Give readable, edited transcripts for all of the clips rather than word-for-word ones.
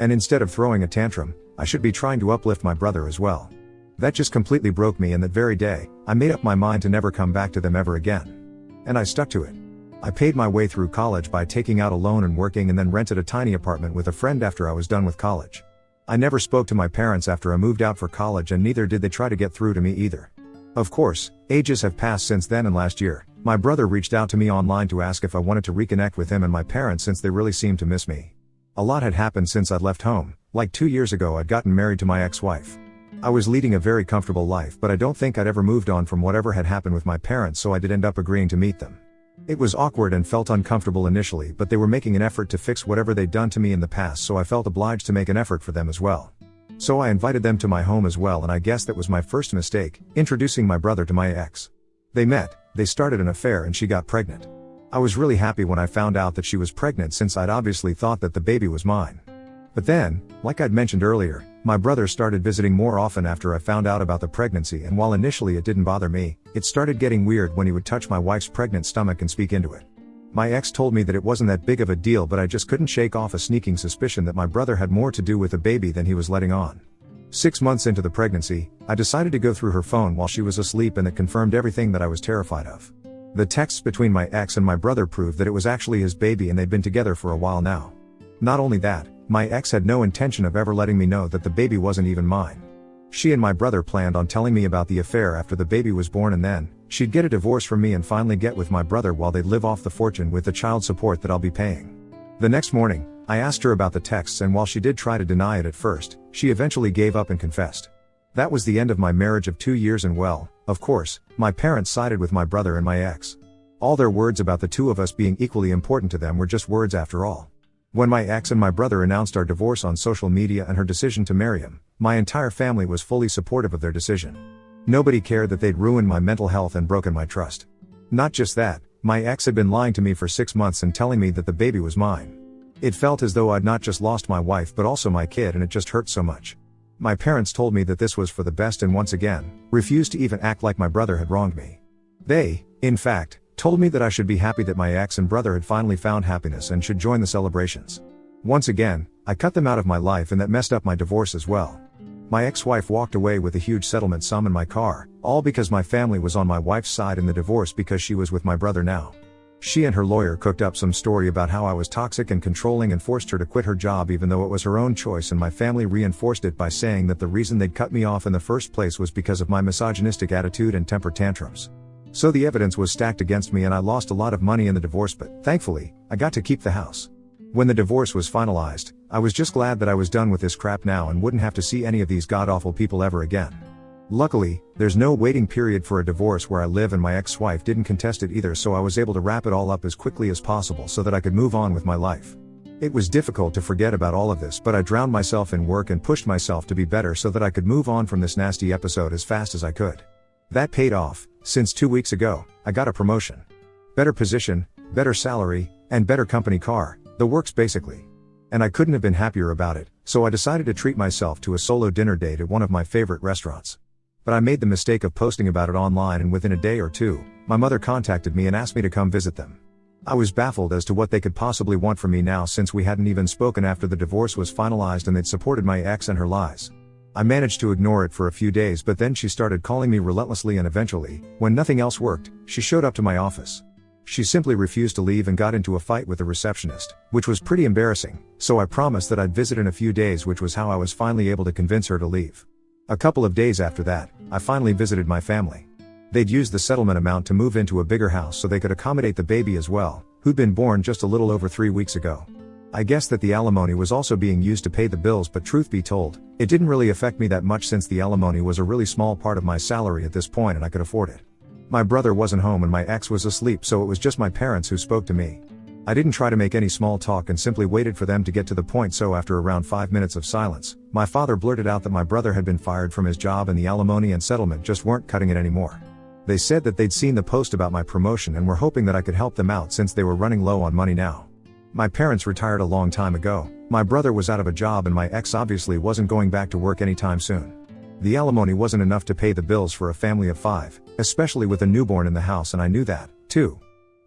And instead of throwing a tantrum, I should be trying to uplift my brother as well. That just completely broke me, and that very day, I made up my mind to never come back to them ever again. And I stuck to it. I paid my way through college by taking out a loan and working, and then rented a tiny apartment with a friend after I was done with college. I never spoke to my parents after I moved out for college, and neither did they try to get through to me either. Of course, ages have passed since then, and last year, my brother reached out to me online to ask if I wanted to reconnect with him and my parents since they really seemed to miss me. A lot had happened since I'd left home. Like 2 years ago, I'd gotten married to my ex-wife. I was leading a very comfortable life, but I don't think I'd ever moved on from whatever had happened with my parents, so I did end up agreeing to meet them. It was awkward and felt uncomfortable initially, but they were making an effort to fix whatever they'd done to me in the past, so I felt obliged to make an effort for them as well. So I invited them to my home as well, and I guess that was my first mistake, introducing my brother to my ex. They met, they started an affair, and she got pregnant. I was really happy when I found out that she was pregnant, since I'd obviously thought that the baby was mine. But then, like I'd mentioned earlier, my brother started visiting more often after I found out about the pregnancy, and while initially it didn't bother me, it started getting weird when he would touch my wife's pregnant stomach and speak into it. My ex told me that it wasn't that big of a deal, but I just couldn't shake off a sneaking suspicion that my brother had more to do with the baby than he was letting on. 6 months into the pregnancy, I decided to go through her phone while she was asleep, and it confirmed everything that I was terrified of. The texts between my ex and my brother proved that it was actually his baby, and they'd been together for a while now. Not only that, my ex had no intention of ever letting me know that the baby wasn't even mine. She and my brother planned on telling me about the affair after the baby was born, and then she'd get a divorce from me and finally get with my brother while they'd live off the fortune with the child support that I'll be paying. The next morning, I asked her about the texts, and while she did try to deny it at first, she eventually gave up and confessed. That was the end of my marriage of 2 years, and well, of course, my parents sided with my brother and my ex. All their words about the two of us being equally important to them were just words after all. When my ex and my brother announced our divorce on social media and her decision to marry him, my entire family was fully supportive of their decision. Nobody cared that they'd ruined my mental health and broken my trust. Not just that, my ex had been lying to me for 6 months and telling me that the baby was mine. It felt as though I'd not just lost my wife but also my kid, and it just hurt so much. My parents told me that this was for the best and once again, refused to even act like my brother had wronged me. They, in fact, told me that I should be happy that my ex and brother had finally found happiness and should join the celebrations. Once again, I cut them out of my life, and that messed up my divorce as well. My ex-wife walked away with a huge settlement sum in my car, all because my family was on my wife's side in the divorce because she was with my brother now. She and her lawyer cooked up some story about how I was toxic and controlling and forced her to quit her job even though it was her own choice, and my family reinforced it by saying that the reason they'd cut me off in the first place was because of my misogynistic attitude and temper tantrums. So the evidence was stacked against me, and I lost a lot of money in the divorce, but thankfully, I got to keep the house. When the divorce was finalized, I was just glad that I was done with this crap now and wouldn't have to see any of these god-awful people ever again. Luckily, there's no waiting period for a divorce where I live, and my ex-wife didn't contest it either, so I was able to wrap it all up as quickly as possible so that I could move on with my life. It was difficult to forget about all of this, but I drowned myself in work and pushed myself to be better so that I could move on from this nasty episode as fast as I could. That paid off, since 2 weeks ago, I got a promotion. Better position, better salary, and better company car, the works basically. And I couldn't have been happier about it, so I decided to treat myself to a solo dinner date at one of my favorite restaurants. But I made the mistake of posting about it online, and within a day or two, my mother contacted me and asked me to come visit them. I was baffled as to what they could possibly want from me now, since we hadn't even spoken after the divorce was finalized and they'd supported my ex and her lies. I managed to ignore it for a few days, but then she started calling me relentlessly, and eventually, when nothing else worked, she showed up to my office. She simply refused to leave and got into a fight with the receptionist, which was pretty embarrassing, so I promised that I'd visit in a few days, which was how I was finally able to convince her to leave. A couple of days after that, I finally visited my family. They'd used the settlement amount to move into a bigger house so they could accommodate the baby as well, who'd been born just a little over 3 weeks ago. I guess that the alimony was also being used to pay the bills, but truth be told, it didn't really affect me that much since the alimony was a really small part of my salary at this point and I could afford it. My brother wasn't home and my ex was asleep, so it was just my parents who spoke to me. I didn't try to make any small talk and simply waited for them to get to the point, so after around 5 minutes of silence, my father blurted out that my brother had been fired from his job and the alimony and settlement just weren't cutting it anymore. They said that they'd seen the post about my promotion and were hoping that I could help them out since they were running low on money now. My parents retired a long time ago, my brother was out of a job, and my ex obviously wasn't going back to work anytime soon. The alimony wasn't enough to pay the bills for a family of 5, especially with a newborn in the house, and I knew that, too.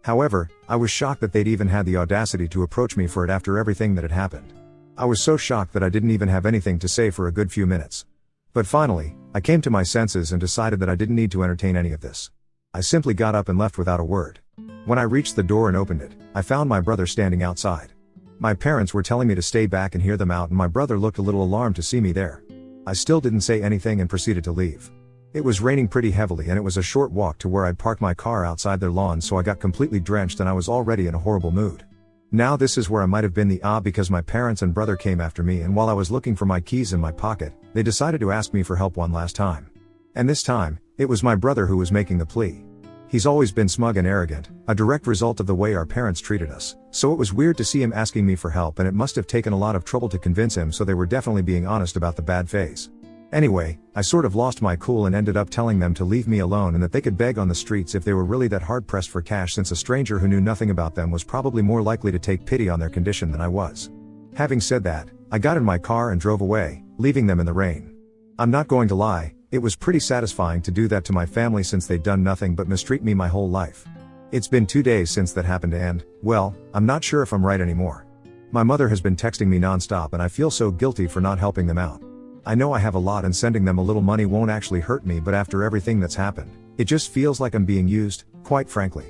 However, I was shocked that they'd even had the audacity to approach me for it after everything that had happened. I was so shocked that I didn't even have anything to say for a good few minutes. But finally, I came to my senses and decided that I didn't need to entertain any of this. I simply got up and left without a word. When I reached the door and opened it, I found my brother standing outside. My parents were telling me to stay back and hear them out, and my brother looked a little alarmed to see me there. I still didn't say anything and proceeded to leave. It was raining pretty heavily and it was a short walk to where I'd parked my car outside their lawn, so I got completely drenched and I was already in a horrible mood. Now this is where I might have been because my parents and brother came after me, and while I was looking for my keys in my pocket, they decided to ask me for help one last time. And this time, it was my brother who was making the plea. He's always been smug and arrogant, a direct result of the way our parents treated us, so it was weird to see him asking me for help, and it must have taken a lot of trouble to convince him, so they were definitely being honest about the bad phase. Anyway, I sort of lost my cool and ended up telling them to leave me alone and that they could beg on the streets if they were really that hard pressed for cash, since a stranger who knew nothing about them was probably more likely to take pity on their condition than I was. Having said that, I got in my car and drove away, leaving them in the rain. I'm not going to lie, it was pretty satisfying to do that to my family since they'd done nothing but mistreat me my whole life. It's been 2 days since that happened and, well, I'm not sure if I'm right anymore. My mother has been texting me nonstop and I feel so guilty for not helping them out. I know I have a lot and sending them a little money won't actually hurt me, but after everything that's happened, it just feels like I'm being used, quite frankly.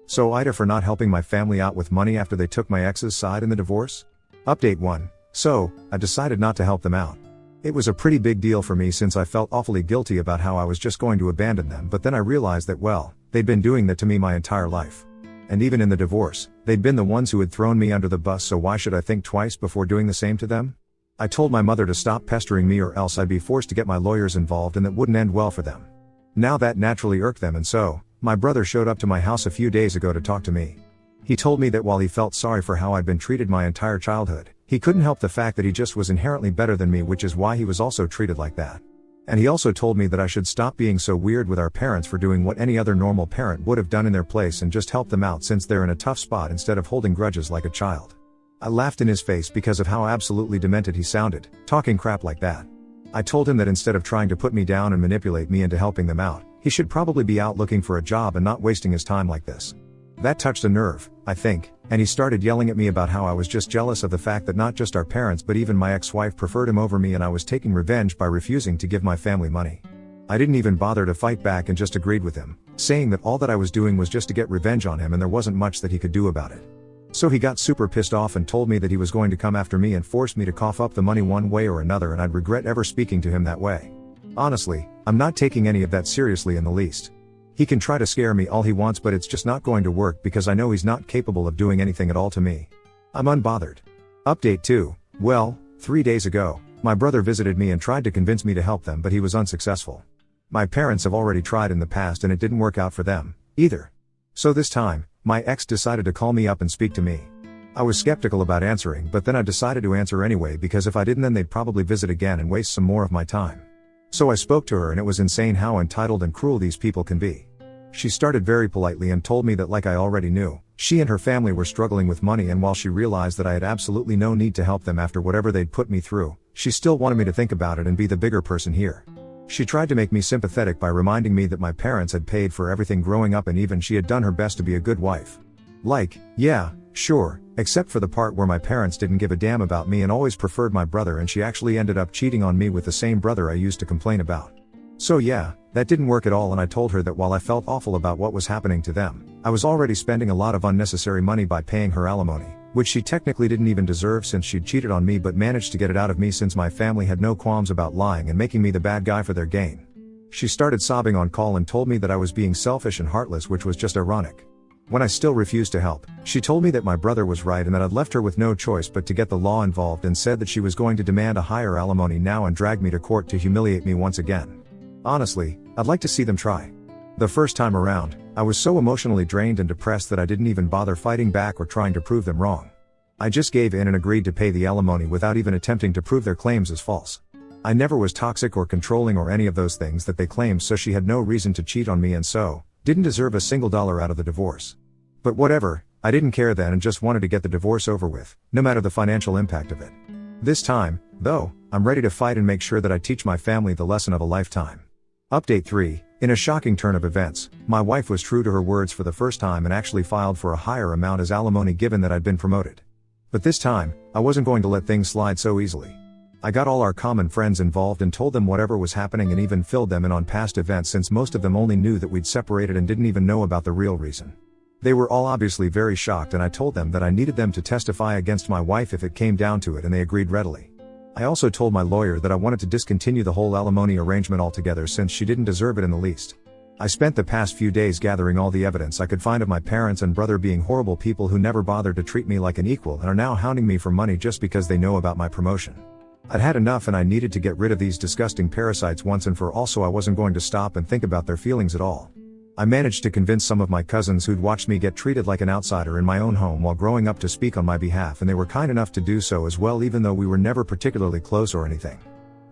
So Ida for not helping my family out with money after they took my ex's side in the divorce? Update 1. So, I decided not to help them out. It was a pretty big deal for me since I felt awfully guilty about how I was just going to abandon them, but then I realized that, well, they'd been doing that to me my entire life. And even in the divorce, they'd been the ones who had thrown me under the bus, so why should I think twice before doing the same to them? I told my mother to stop pestering me or else I'd be forced to get my lawyers involved, and that wouldn't end well for them. Now that naturally irked them, and so, my brother showed up to my house a few days ago to talk to me. He told me that while he felt sorry for how I'd been treated my entire childhood, he couldn't help the fact that he just was inherently better than me, which is why he was also treated like that. And he also told me that I should stop being so weird with our parents for doing what any other normal parent would have done in their place and just help them out since they're in a tough spot instead of holding grudges like a child. I laughed in his face because of how absolutely demented he sounded, talking crap like that. I told him that instead of trying to put me down and manipulate me into helping them out, he should probably be out looking for a job and not wasting his time like this. That touched a nerve, I think, and he started yelling at me about how I was just jealous of the fact that not just our parents but even my ex-wife preferred him over me, and I was taking revenge by refusing to give my family money. I didn't even bother to fight back and just agreed with him, saying that all that I was doing was just to get revenge on him and there wasn't much that he could do about it. So he got super pissed off and told me that he was going to come after me and force me to cough up the money one way or another, and I'd regret ever speaking to him that way. Honestly, I'm not taking any of that seriously in the least. He can try to scare me all he wants, but it's just not going to work because I know he's not capable of doing anything at all to me. I'm unbothered. Update 2. Well, 3 days ago, my brother visited me and tried to convince me to help them, but he was unsuccessful. My parents have already tried in the past and it didn't work out for them, either. So this time, my ex decided to call me up and speak to me. I was skeptical about answering, but then I decided to answer anyway because if I didn't then they'd probably visit again and waste some more of my time. So I spoke to her and it was insane how entitled and cruel these people can be. She started very politely and told me that, like I already knew, she and her family were struggling with money, and while she realized that I had absolutely no need to help them after whatever they'd put me through, she still wanted me to think about it and be the bigger person here. She tried to make me sympathetic by reminding me that my parents had paid for everything growing up and even she had done her best to be a good wife. Like, yeah, sure, except for the part where my parents didn't give a damn about me and always preferred my brother, and she actually ended up cheating on me with the same brother I used to complain about. So yeah, that didn't work at all, and I told her that while I felt awful about what was happening to them, I was already spending a lot of unnecessary money by paying her alimony, which she technically didn't even deserve since she'd cheated on me but managed to get it out of me since my family had no qualms about lying and making me the bad guy for their gain. She started sobbing on call and told me that I was being selfish and heartless, which was just ironic. When I still refused to help, she told me that my brother was right and that I'd left her with no choice but to get the law involved, and said that she was going to demand a higher alimony now and drag me to court to humiliate me once again. Honestly, I'd like to see them try. The first time around, I was so emotionally drained and depressed that I didn't even bother fighting back or trying to prove them wrong. I just gave in and agreed to pay the alimony without even attempting to prove their claims as false. I never was toxic or controlling or any of those things that they claimed, so she had no reason to cheat on me and so didn't deserve a single dollar out of the divorce. But whatever, I didn't care then and just wanted to get the divorce over with, no matter the financial impact of it. This time, though, I'm ready to fight and make sure that I teach my family the lesson of a lifetime. Update 3. In a shocking turn of events, my wife was true to her words for the first time and actually filed for a higher amount as alimony given that I'd been promoted. But this time, I wasn't going to let things slide so easily. I got all our common friends involved and told them whatever was happening and even filled them in on past events since most of them only knew that we'd separated and didn't even know about the real reason. They were all obviously very shocked and I told them that I needed them to testify against my wife if it came down to it and they agreed readily. I also told my lawyer that I wanted to discontinue the whole alimony arrangement altogether since she didn't deserve it in the least. I spent the past few days gathering all the evidence I could find of my parents and brother being horrible people who never bothered to treat me like an equal and are now hounding me for money just because they know about my promotion. I'd had enough and I needed to get rid of these disgusting parasites once and for all, so I wasn't going to stop and think about their feelings at all. I managed to convince some of my cousins who'd watched me get treated like an outsider in my own home while growing up to speak on my behalf, and they were kind enough to do so as well, even though we were never particularly close or anything.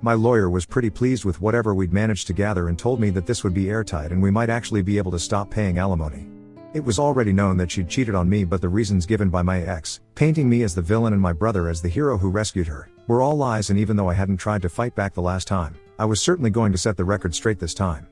My lawyer was pretty pleased with whatever we'd managed to gather and told me that this would be airtight and we might actually be able to stop paying alimony. It was already known that she'd cheated on me, but the reasons given by my ex, painting me as the villain and my brother as the hero who rescued her, were all lies, and even though I hadn't tried to fight back the last time, I was certainly going to set the record straight this time.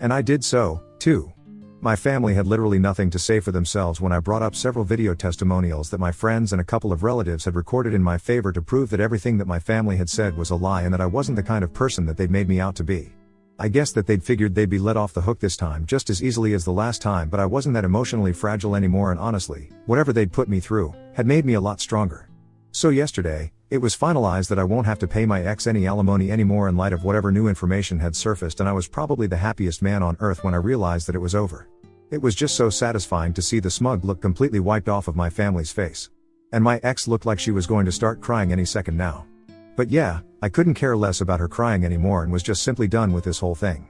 And I did so, too. My family had literally nothing to say for themselves when I brought up several video testimonials that my friends and a couple of relatives had recorded in my favor to prove that everything that my family had said was a lie and that I wasn't the kind of person that they'd made me out to be. I guess that they'd figured they'd be let off the hook this time just as easily as the last time, but I wasn't that emotionally fragile anymore, and honestly, whatever they'd put me through had made me a lot stronger. So yesterday, it was finalized that I won't have to pay my ex any alimony anymore in light of whatever new information had surfaced, and I was probably the happiest man on earth when I realized that it was over. It was just so satisfying to see the smug look completely wiped off of my family's face. And my ex looked like she was going to start crying any second now. But yeah, I couldn't care less about her crying anymore and was just simply done with this whole thing.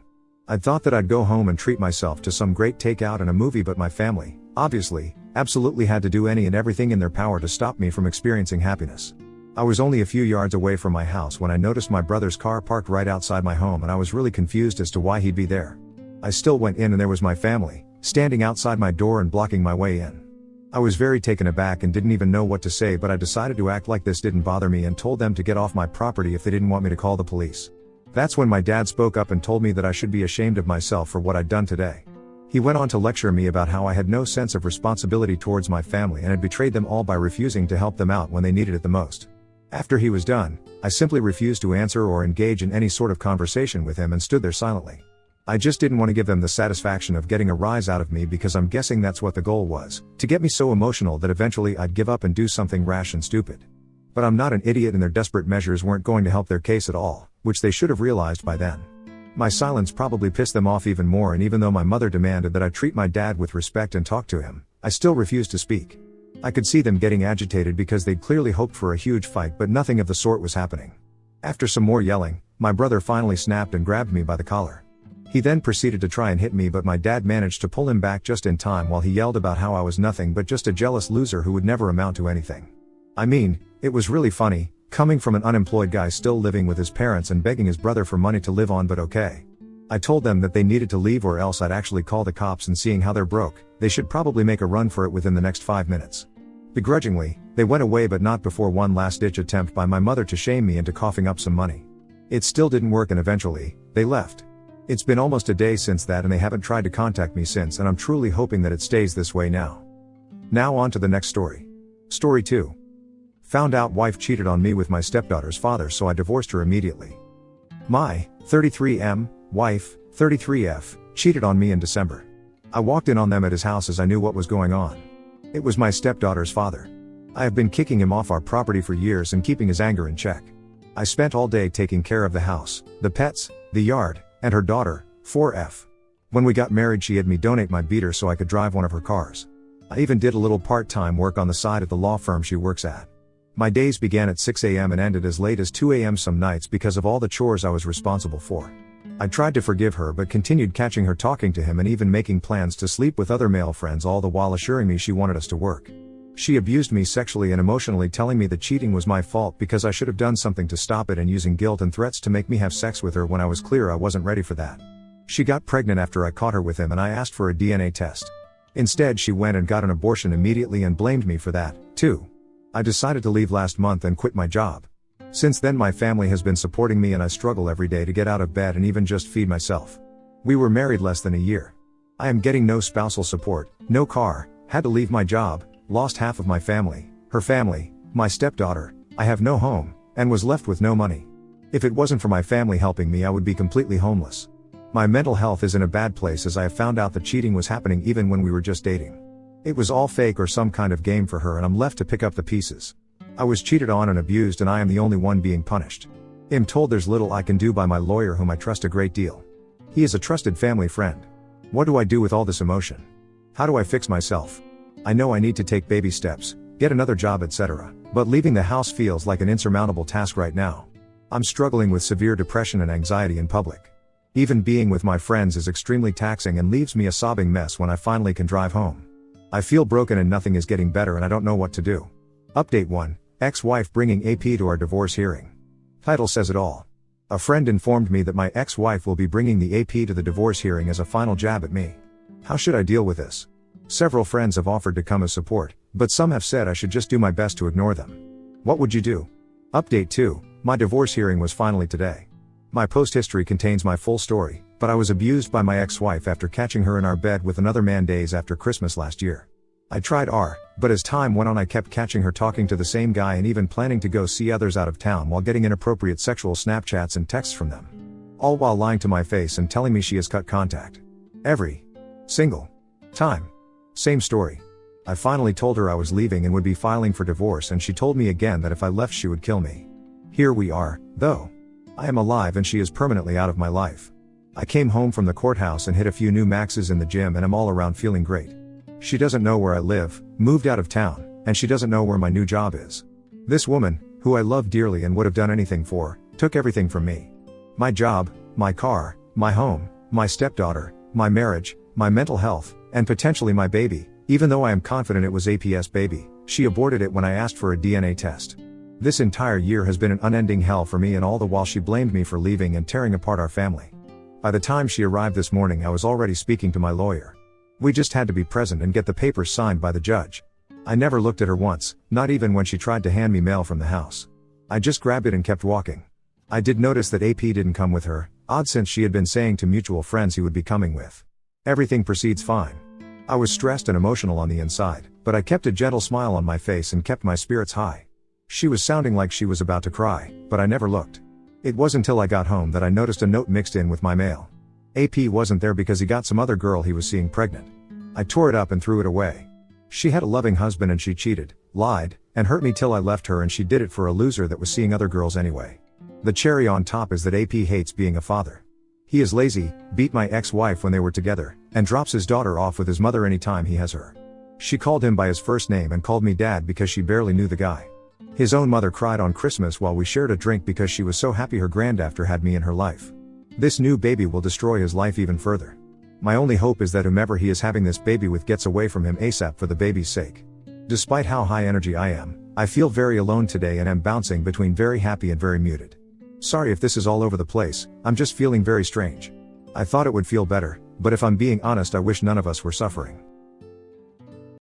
I'd thought that I'd go home and treat myself to some great takeout and a movie, but my family, obviously, absolutely had to do any and everything in their power to stop me from experiencing happiness. I was only a few yards away from my house when I noticed my brother's car parked right outside my home, and I was really confused as to why he'd be there. I still went in and there was my family, standing outside my door and blocking my way in. I was very taken aback and didn't even know what to say, but I decided to act like this didn't bother me and told them to get off my property if they didn't want me to call the police. That's when my dad spoke up and told me that I should be ashamed of myself for what I'd done today. He went on to lecture me about how I had no sense of responsibility towards my family and had betrayed them all by refusing to help them out when they needed it the most. After he was done, I simply refused to answer or engage in any sort of conversation with him and stood there silently. I just didn't want to give them the satisfaction of getting a rise out of me, because I'm guessing that's what the goal was, to get me so emotional that eventually I'd give up and do something rash and stupid. But I'm not an idiot, and their desperate measures weren't going to help their case at all, which they should have realized by then. My silence probably pissed them off even more, and even though my mother demanded that I treat my dad with respect and talk to him, I still refused to speak. I could see them getting agitated because they'd clearly hoped for a huge fight, but nothing of the sort was happening. After some more yelling, my brother finally snapped and grabbed me by the collar. He then proceeded to try and hit me, but my dad managed to pull him back just in time while he yelled about how I was nothing but just a jealous loser who would never amount to anything. I mean, it was really funny, coming from an unemployed guy still living with his parents and begging his brother for money to live on, but okay. I told them that they needed to leave or else I'd actually call the cops, and seeing how they're broke, they should probably make a run for it within the next 5 minutes. Begrudgingly, they went away, but not before one last-ditch attempt by my mother to shame me into coughing up some money. It still didn't work, and eventually, they left. It's been almost a day since that, and they haven't tried to contact me since, and I'm truly hoping that it stays this way now. Now on to the next story. Story 2. Found out wife cheated on me with my stepdaughter's father, so I divorced her immediately. My 33M wife, 33F, cheated on me in December. I walked in on them at his house as I knew what was going on. It was my stepdaughter's father. I have been kicking him off our property for years and keeping his anger in check. I spent all day taking care of the house, the pets, the yard, and her daughter, 4F. When we got married, she had me donate my beater so I could drive one of her cars. I even did a little part-time work on the side at the law firm she works at. My days began at 6 a.m. and ended as late as 2 a.m. some nights because of all the chores I was responsible for. I tried to forgive her but continued catching her talking to him and even making plans to sleep with other male friends, all the while assuring me she wanted us to work. She abused me sexually and emotionally, telling me that cheating was my fault because I should have done something to stop it, and using guilt and threats to make me have sex with her when I was clear I wasn't ready for that. She got pregnant after I caught her with him and I asked for a DNA test. Instead, she went and got an abortion immediately and blamed me for that, too. I decided to leave last month and quit my job. Since then, my family has been supporting me and I struggle every day to get out of bed and even just feed myself. We were married less than a year. I am getting no spousal support, no car, had to leave my job, lost half of my family, her family, My stepdaughter, I have no home, and was left with no money. If it wasn't for my family helping me, I would be completely homeless. My mental health is in a bad place as I have found out that cheating was happening even when we were just dating. It was all fake or some kind of game for her, and I'm left to pick up the pieces. I was cheated on and abused, and I am the only one being punished. I'm told there's little I can do by my lawyer, whom I trust a great deal. He is a trusted family friend. What do I do with all this emotion? How do I fix myself? I know I need to take baby steps, get another job, etc. But leaving the house feels like an insurmountable task right now. I'm struggling with severe depression and anxiety in public. Even being with my friends is extremely taxing and leaves me a sobbing mess when I finally can drive home. I feel broken and nothing is getting better, and I don't know what to do. Update 1. Ex-wife bringing AP to our divorce hearing. Title says it all. A friend informed me that my ex-wife will be bringing the AP to the divorce hearing as a final jab at me. How should I deal with this? Several friends have offered to come as support, but some have said I should just do my best to ignore them. What would you do? Update 2. My divorce hearing was finally today. My post history contains my full story, but I was abused by my ex-wife after catching her in our bed with another man days after Christmas last year. I tried but as time went on I kept catching her talking to the same guy and even planning to go see others out of town while getting inappropriate sexual Snapchats and texts from them. All while lying to my face and telling me she has cut contact. Every single time. Same story. I finally told her I was leaving and would be filing for divorce, and she told me again that if I left she would kill me. Here we are, though. I am alive and she is permanently out of my life. I came home from the courthouse and hit a few new maxes in the gym, and I'm all around feeling great. She doesn't know where I live, moved out of town, and she doesn't know where my new job is. This woman, who I love dearly and would have done anything for, took everything from me. My job, my car, my home, my stepdaughter, my marriage, my mental health, and potentially my baby. Even though I am confident it was AP's baby, she aborted it when I asked for a DNA test. This entire year has been an unending hell for me, and all the while she blamed me for leaving and tearing apart our family. By the time she arrived this morning, I was already speaking to my lawyer. We just had to be present and get the papers signed by the judge. I never looked at her once, not even when she tried to hand me mail from the house. I just grabbed it and kept walking. I did notice that AP didn't come with her, odd since she had been saying to mutual friends he would be coming with. Everything proceeds fine. I was stressed and emotional on the inside, but I kept a gentle smile on my face and kept my spirits high. She was sounding like she was about to cry, but I never looked. It was until I got home that I noticed a note mixed in with my mail. AP wasn't there because he got some other girl he was seeing pregnant. I tore it up and threw it away. She had a loving husband and she cheated, lied, and hurt me till I left her, and she did it for a loser that was seeing other girls anyway. The cherry on top is that AP hates being a father. He is lazy, beat my ex-wife when they were together, and drops his daughter off with his mother anytime he has her. She called him by his first name and called me dad because she barely knew the guy. His own mother cried on Christmas while we shared a drink because she was so happy her granddaughter had me in her life. This new baby will destroy his life even further. My only hope is that whomever he is having this baby with gets away from him ASAP for the baby's sake. Despite how high energy I am, I feel very alone today and am bouncing between very happy and very muted. Sorry if this is all over the place, I'm just feeling very strange. I thought it would feel better, but if I'm being honest, I wish none of us were suffering.